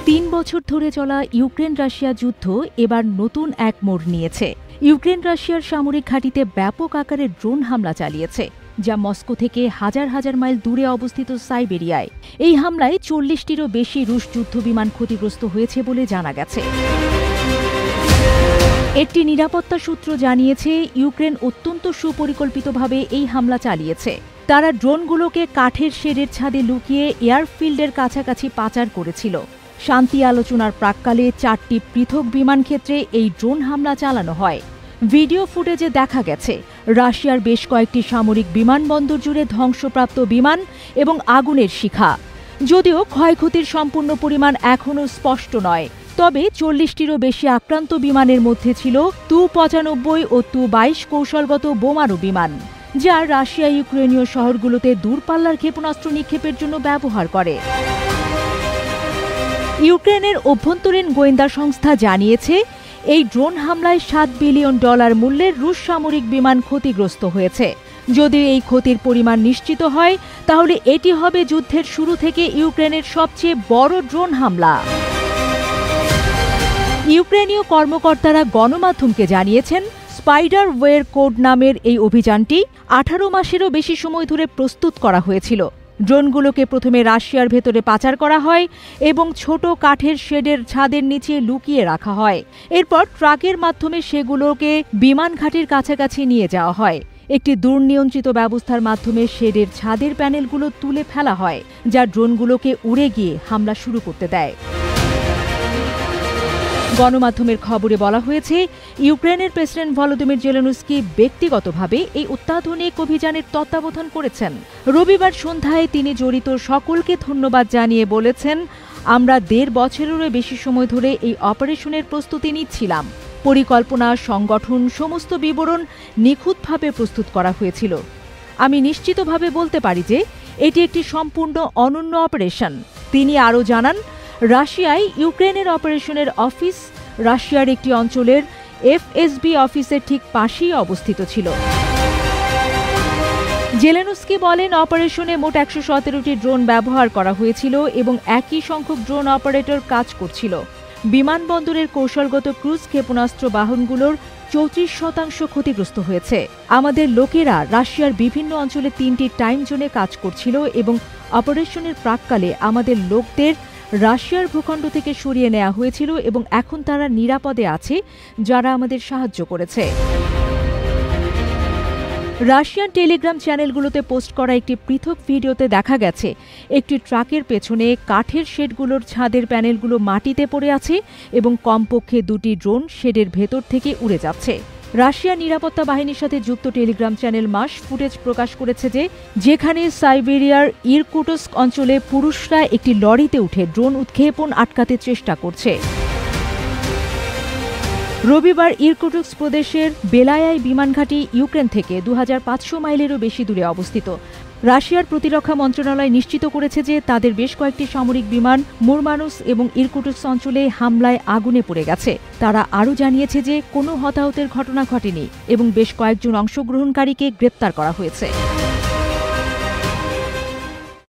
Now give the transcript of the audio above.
৩ বছর ধরে চলা ইউক্রেন রাশিয়া যুদ্ধ এবার নতুন এক মোড় নিয়েছে। ইউক্রেন রাশিয়ার সামরিক ঘাঁটিতে ব্যাপক আকারে ড্রোন হামলা চালিয়েছে, যা মস্কো থেকে হাজার হাজার মাইল দূরে অবস্থিত সাইবেরিয়ায়। এই হামলায় ৪০টিরও বেশি রুশ যুদ্ধবিমান ক্ষতিগ্রস্ত হয়েছে বলে জানা গেছে। একটি নিরাপত্তা সূত্র জানিয়েছে, ইউক্রেন অত্যন্ত সুপরিকল্পিতভাবে এই হামলা চালিয়েছে। তারা ড্রোনগুলোকে কাঠের শেডের ছাদে লুকিয়ে এয়ারফিল্ডের কাছাকাছি পাচার করেছিল। শান্তি আলোচনার প্রাক্কালে ৪টি পৃথক বিমান ক্ষেত্রে এই ড্রোন হামলা চালানো হয়। ভিডিও ফুটেজে দেখা গেছে রাশিয়ার বেশ কয়েকটি সামরিক বিমানবন্দর জুড়ে ধ্বংসপ্রাপ্ত বিমান এবং আগুনের শিখা। যদিও ক্ষয়ক্ষতির সম্পূর্ণ পরিমাণ এখনও স্পষ্ট নয়, তবে ৪০টিরও বেশি আক্রান্ত বিমানের মধ্যে ছিল তু-৯৫ ও তু-২২ কৌশলগত বোমারু বিমান, যা রাশিয়া ইউক্রেনীয় শহরগুলোতে দূরপাল্লার ক্ষেপণাস্ত্র নিক্ষেপের জন্য ব্যবহার করে। ইউক্রেনের অভ্যন্তরীণ গোয়েন্দা সংস্থা জানিয়েছে, এই ড্রোন হামলায় $৭ বিলিয়ন মূল্যের রুশ সামরিক বিমান ক্ষতিগ্রস্ত হয়েছে। যদি এই ক্ষতির পরিমাণ নিশ্চিত হয়, তাহলে এটি হবে যুদ্ধের শুরু থেকে ইউক্রেনের সবচেয়ে বড় ড্রোন হামলা। ইউক্রেনীয় কর্মকর্তারা গণমাধ্যমকে জানিয়েছেন, স্পাইডার ওয়ের কোড নামের এই অভিযানটি ১৮ মাসেরও বেশি সময় ধরে প্রস্তুত করা হয়েছিল। ড্রোনগুলোকে প্রথমে রাশিয়ার ভেতরে পাচার করা হয় এবং ছোট কাঠের শেডের ছাদের নিচে লুকিয়ে রাখা হয়। এরপর ট্রাকের মাধ্যমে সেগুলোকে বিমান ঘাঁটির কাছাকাছি নিয়ে যাওয়া হয়। একটি দুর্নিয়ন্ত্রিত ব্যবস্থার মাধ্যমে শেডের ছাদের প্যানেলগুলো তুলে ফেলা হয়, যা ড্রোনগুলোকে উড়ে গিয়ে হামলা শুরু করতে দেয়। গণমাধ্যমের খবরে বলা হয়েছে, ইউক্রেনের প্রেসিডেন্ট ভলোদিমির জেলেনস্কি ব্যক্তিগতভাবে এই অত্যাধুনিক অভিযানের তত্ত্বাবধান করেছেন। রবিবার সন্ধ্যায় তিনি জড়িত সকলকে ধন্যবাদ জানিয়ে বলেছেন, আমরা ১.৫ বছরেরও বেশি সময় ধরে এই অপারেশনের প্রস্তুতি নিচ্ছিলাম। পরিকল্পনা, সংগঠন, সমস্ত বিবরণ নিখুঁতভাবে প্রস্তুত করা হয়েছিল। আমি নিশ্চিতভাবে বলতে পারি যে এটি একটি সম্পূর্ণ অনন্য অপারেশন। তিনি আরও জানান, রাশিয়ায় ইউক্রেনের অপারেশনের অফিস রাশিয়ার একটি অঞ্চলের এফএসবি অফিসের ঠিক পাশেই অবস্থিত ছিল। জেলেনস্কি বলেন, অপারেশনে মোট ১১৭টি ড্রোন ব্যবহার করা হয়েছিল এবং একই সংখ্যক ড্রোন অপারেটর কাজ করছিল। বিমানবন্দরের কৌশলগত ক্রুজ ক্ষেপণাস্ত্র বাহনগুলোর ৩৪% ক্ষতিগ্রস্ত হয়েছে। আমাদের লোকেরা রাশিয়ার বিভিন্ন অঞ্চলে ৩টি টাইম জোনে কাজ করছিল এবং অপারেশনের প্রাক্কালে আমাদের লোকদের রাশিয়ার ভূখণ্ড থেকে সরিয়ে নেওয়া হয়েছিল এবং এখন তারা নিরাপদে আছে, যারা আমাদের সাহায্য করেছে। রাশিয়ান টেলিগ্রাম চ্যানেলগুলোতে পোস্ট করা একটি পৃথক ভিডিওতে দেখা গেছে, একটি ট্রাকের পেছনে কাঠের শেডগুলোর ছাদের প্যানেলগুলো মাটিতে পড়ে আছে এবং কমপক্ষে ২টি ড্রোন শেডের ভেতর থেকে উড়ে যাচ্ছে। রাশিয়া নিরাপত্তা বাহিনীর সাথে যুক্ত টেলিগ্রাম চ্যানেল মাস ফুটেজ প্রকাশ করেছে যেখানে সাইবেরিয়ার ইরকুটস্ক অঞ্চলে পুরুষরা একটি লরিতে উঠে ড্রোন উৎক্ষেপণ আটকাতে চেষ্টা করছে। রবিবার ইরকুটস্ক প্রদেশের বেলায়ায় বিমান ঘাঁটি ইউক্রেন থেকে ২৫০০ মাইলেরও বেশি দূরে অবস্থিত। রাশিয়ার প্রতিরক্ষা মন্ত্রণালয় নিশ্চিত করেছে যে তাদের বেশ কয়েকটি সামরিক বিমান মুরমানুস এবং ইরকুটস্ক অঞ্চলে হামলায় আগুনে পড়ে গেছে। তারা আরও জানিয়েছে যে কোনো হতাহতের ঘটনা ঘটেনি এবং বেশ কয়েকজন অংশগ্রহণকারীকে গ্রেপ্তার করা হয়েছে।